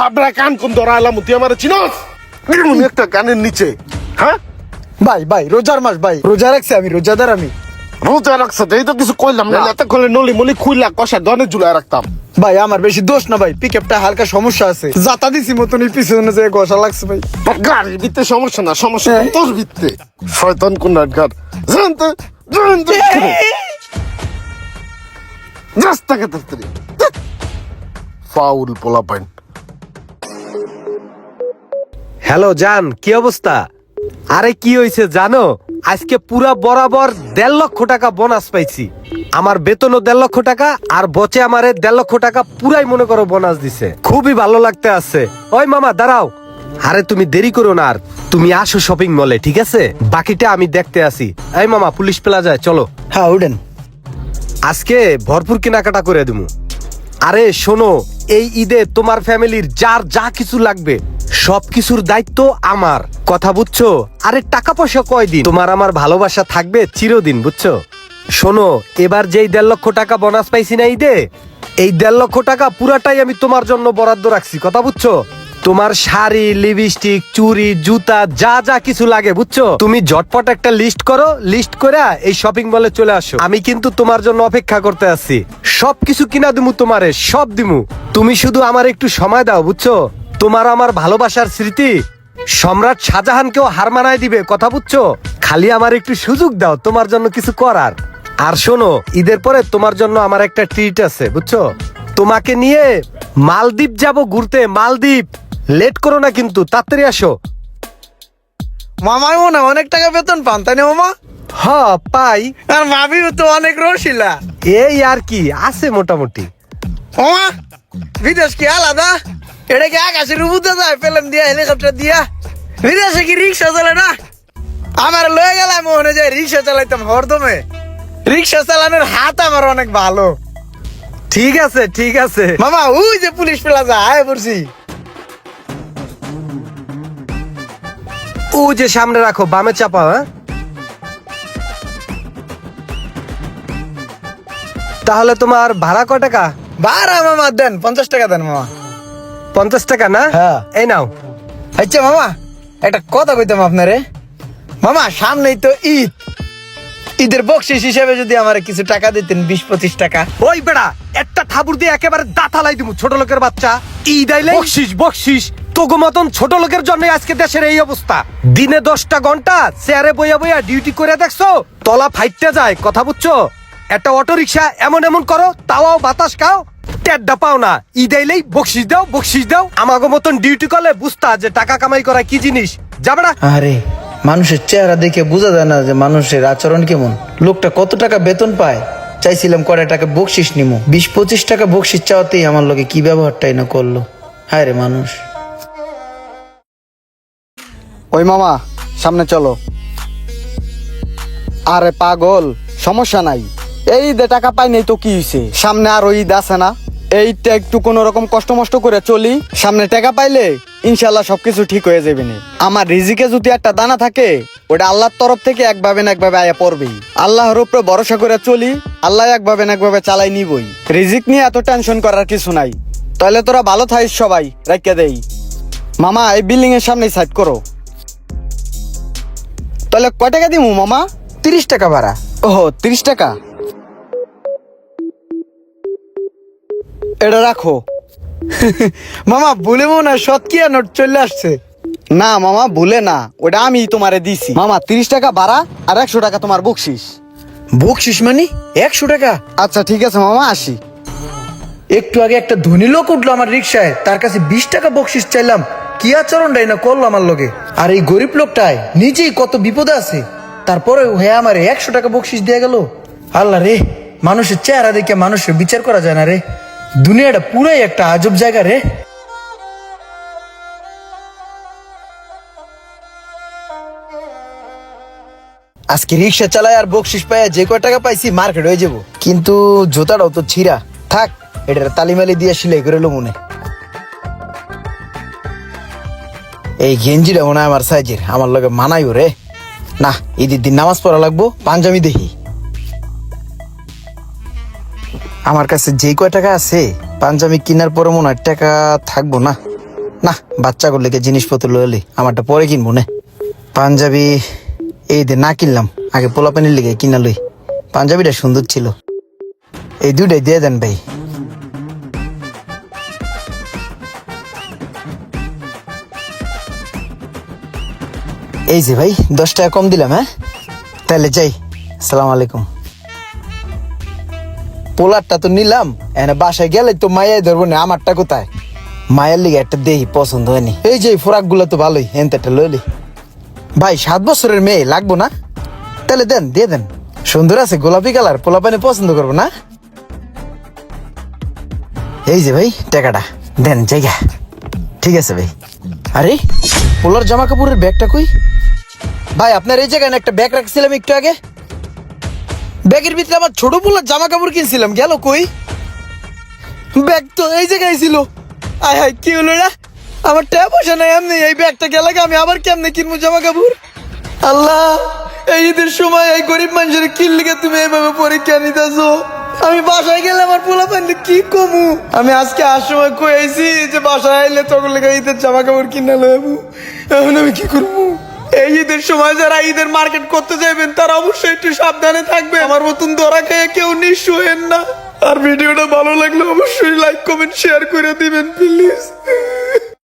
থাবড়া কান কোন ধরাইলাম তুই আমার চিনস একটা কানের নিচে। হ্যাঁ ভাই রোজার মাস ভাই, রোজা রাখছি আমি, রোজাদার আমি। রোজা রাখছ এই তো কিছু কইলাম না, এত করলে নলি মলি খুইলা কষা দনে ঝুলায় রাখতাম। ভাই আমার বেশি দোষ না ভাই, পিকআপটা হালকা সমস্যা আছে, জাতা দিছি মতনই পিছনে যে ঘষা লাগছে ভাই। গাড়ির ভিতরে সমস্যা না, সমস্যা তোর ভিতরে। শয়তান কোন নাটগার জানতে জানতে রাস্তাকে তাড়াতাড়ি ফাউল পোলা পাইন। হ্যালো জান, কি অবস্থা? আরে কি হয়েছে জানো, আজকে পুরা বরাবর 1.5 লক্ষ টাকা বোনাস পাইছি। আমার বেতনও 1.5 লক্ষ টাকা, আর বচে আমারে 1.5 লক্ষ টাকা পুরাই মনে করো বোনাস দিছে। খুবই ভালো লাগতে আছে। ওই মামা দাঁড়াও, আরে তুমি দেরি করো না, আর তুমি আসো শপিং মলে, ঠিক আছে? বাকিটা আমি দেখতে আসি। এই মামা, পুলিশ প্লাজায় চলো। হ্যাঁ উঠেন। আজকে ভরপুর কেনাকাটা করে দিমু। আরে শোনো, এই ঈদে তোমার ফ্যামিলির যার যা কিছু লাগবে সবকিছুর দায়িত্ব আমার, কথা বুঝছো? আরে টাকা পয়সা কয়দিন, তোমার আমার ভালোবাসা থাকবে চিরদিন, বুঝছো? শোনো, এবার যেই 1.5 লক্ষ টাকা বোনাস পাইছি না ঈদে, এই 1.5 লক্ষ টাকা পুরাটাই আমি তোমার জন্য বরাদ্দ রাখছি, কথা বুঝছো? তোমার শাড়ি, লিপস্টিক, চুড়ি, জুতা যা যা কিছু লাগে, বুঝছো? তুমি ঝটপট একটা লিস্ট করো, লিস্ট করে এই শপিং মলে চলে আসো। আমি কিন্তু তোমার জন্য অপেক্ষা করতে আছি। সবকিছু কিনা দিমু তোমারে, সব দিমু। তুমি শুধু আমার একটু সময় দাও, বুঝছো? তোমার আমার ভালোবাসার স্মৃতি সম্রাট শাহজাহানকেও হার মানায় দিবে, কথা বুঝছো? খালি আমার একটু সুযোগ দাও তোমার জন্য কিছু করার। আর শোনো, ঈদের পরে তোমার জন্য আমার একটা ট্রিট আছে, বুঝছো? তোমাকে নিয়ে মালদ্বীপ যাব ঘুরতে, মালদ্বীপ। লেট করো না কিন্তু, তাড়াতাড়ি আসো। মামাই মনে হয় অনেক টাকা বেতন পান, তাই না মামা? হ, পাই। আর ভাবিও তো অনেক রসিলা। এই আর কি আছে মোটামুটি। মামা বিদেশ কি আলাদা? এটা কি আকাশের উপরে যায় প্লেন দিয়া, হেলিকপ্টার দিয়া? বিদেশে কি রিক্সা চলে না? আমার লয়ে গেলাম মনে যায় রিক্সা চালাইতাম হরদমে। রিক্সা চালানোর হাত আমার অনেক ভালো। ঠিক আছে ঠিক আছে। মামা ওই যে পুলিশ প্লাজা আয় পড়ছি। ও যে সামনে রাখো, বামে চাপা। হ্যাঁ, তাহলে তোমার ভাড়া কয় টাকা? ভাড়া মামা দেন 50 টাকা দেন মামা। 50 টাকা না? হ্যাঁ। এই নাও। আচ্ছা মামা একটা কথা কইতাম আপনারে। মামা সামনেই তো ঈদ, ঈদের বকশিস হিসেবে যদি আমার কিছু টাকা দিতেন, 20-25 টাকা। ওই বেড়া, একটা থাবুর দিয়ে একেবারে দাঁতালাই দিমু, ছোট লোকের বাচ্চা। ঈদ আইলে বকশিস বকশিস, তোগো মতন ছোট লোকের জন্য আজকে দেশের এই অবস্থা। দিনে 10টা ঘন্টা চেয়ারে বইয়া বইয়া ডিউটি করে দেখছো, তলা ফাইটতে যায়, কথা বুঝছো? একটা অটো রিক্সা এমন এমন করো, তাওয়াও বাতাস খাও, টেড্ডা পাও না। ঈদ আইলেই বকশিস দাও বকশিস দাও। আমাগো মতন ডিউটি করলে বুঝতা যে টাকা কামাই করা কি জিনিস, যাবে না? আরে মানুষের চেহারা দেখে বোঝা যায় না যে মানুষের আচরণ কেমন। লোকটা কত টাকা বেতন পায়, চাইছিলাম কয়টা টাকা বকশিস নিমু, 20-25 টাকা বকশিস চাওয়াতেই আমার লগে কি ব্যবহারটাই না করলো। হায় রে মানুষ। ওই মামা সামনে চলো। আরে পাগল, সমস্যা নাই, এই ঈদে টাকা পাই নাই তো কি হয়েছে, সামনে আরো ঈদ আছে না? এইটা একটু কোন রকম কষ্ট মষ্ট করে চলি, সামনে টাকা পাইলে ইনশাল্লাহ সবকিছু ঠিক হয়ে যাবে না। আমার রিজিকে যদি একটা দানা থাকে, ওটা আল্লাহর তরফ থেকে একভাবে না একভাবে আয়া পড়বেই। আল্লাহর উপরে ভরসা করে চলি, আল্লাহ একভাবে না একভাবে চালাই নিবই। রিজিক নিয়ে এত টেনশন করার কিছু নাই। তাহলে তোরা ভালো থাকিস, সবাই রাখিয়া দেই। মামা এই বিল্ডিং এর সামনে সাইড করো। তাহলে কয় টাকা দিমু মামা? 30 টাকা ভাড়া। ওহো 30 টাকা, এটা রাখো। মামা ভুলে মনে হয় সৎকিয়া নোট চলে আসছে। না মামা ভুলে না, ওটা আমি তোমারে দিছি। মামা 30 টাকা ভাড়া আর 100 টাকা তোমার বকশিস। বকশিস মানে 100 টাকা? আচ্ছা ঠিক আছে মামা, আসি। একটু আগে একটা ধনী লোক উঠলো আমার রিক্সায়, তার কাছে 20 টাকা বকশিস চাইলাম, কি আচরণটাই না করলো আমার লগে। আর এই গরিব লোকটাই নিজেই কত বিপদে আছে, তারপরে হ্যাঁ আমার 100 টাকা বকশিস দিয়ে গেল। আল্লাহ রে, মানুষের চেহারা দেখে মানুষের বিচার করা যায় না রে। দুনিয়াটা পুরাই একটা আজব জায়গা রে। আজকে রিক্সা চালায় আর বকশিস পায় যে কয় টাকা পাইছি মার্কেট হয়ে যাবো। কিন্তু জুতাটাও তো ছিঁড়া, থাক এটার তালিমালি দিয়ে সিলাই করে লো মনে। এই গেঞ্জিটা মনে হয় আমার সাইজের, আমার লগে মানাইও রে। না ঈদের দিন নামাজ পড়া লাগবো, পাঞ্জাবি দেখি। আমার কাছে যে কয় টাকা আছে পাঞ্জাবি কেনার পরে মনে হয় টাকা থাকবো না। না বাচ্চা করলে জিনিসপত্র লইলি আমারটা পরে কিনবো না। পাঞ্জাবি এই দে না কিনলাম, আগে পোলাপানির লেগে কিনা লই। পাঞ্জাবিটা সুন্দর ছিল, এই দুইটাই দিয়ে দেন ভাই। এই যে ভাই 10 টাকা কম দিলাম। হ্যাঁ তাহলে যাই, আসসালামু আলাইকুম। পোলারটা তো নিলাম, এনে বাসায় গেলে তো মায়াই ধরবো না। আমারটা কোথায়? মায়ের লিগে একটা দেহি পছন্দ হয়নি। এই যে ফোরাক গুলা তো ভালোই, এনতেটা লইলি। ভাই 7 বছরের মেয়ে লাগবো না? তাহলে দেন, দিয়ে দেন। সুন্দর আছে, গোলাপি কালার, পোলাপানি পছন্দ করবো না? এই যে ভাই টাকাটা দেন, জায়গা ঠিক আছে ভাই। আরে পোলার জামা কাপড়ের ব্যাগটা কই? ভাই আপনার এই জায়গায় না একটা ব্যাগ রাখছিলাম একটু আগে, ব্যাগের ভিতরে আমার ছোট পোলার জামা কাপড় কিনছিলাম, গেল কই? ব্যাগ তো এই জায়গায় ছিল। আয় হায়, কি হলো না? আমার টাকা পয়সা নাই, এমনি এই ব্যাগটা গেলে আমি আবার কেমনে কিনবো জামা কাপড়? আল্লাহ, এই ঈদের সময় এই গরিব মানুষের কিনলিকে তুমি এইভাবে পরীক্ষা নিতেছো। আমি বাসায় গেলে আমার পোলা পাইলে কি কমু? আমি আজকে আর সময় কয়েছি যে বাসায় আইলে তখন লেগে ঈদের জামা কাপড় কিনে লইবো। এখন আমি কি করবো? এই ঈদের সময় যারা ঈদের মার্কেট করতে যাবেন তারা অবশ্যই একটু সাবধানে থাকবে। আমার মতন ধরা খেয়ে কেউ নিঃস্ব হয়েন না। আর ভিডিওটা ভালো লাগলে অবশ্যই লাইক কমেন্ট শেয়ার করে দিবেন প্লিজ।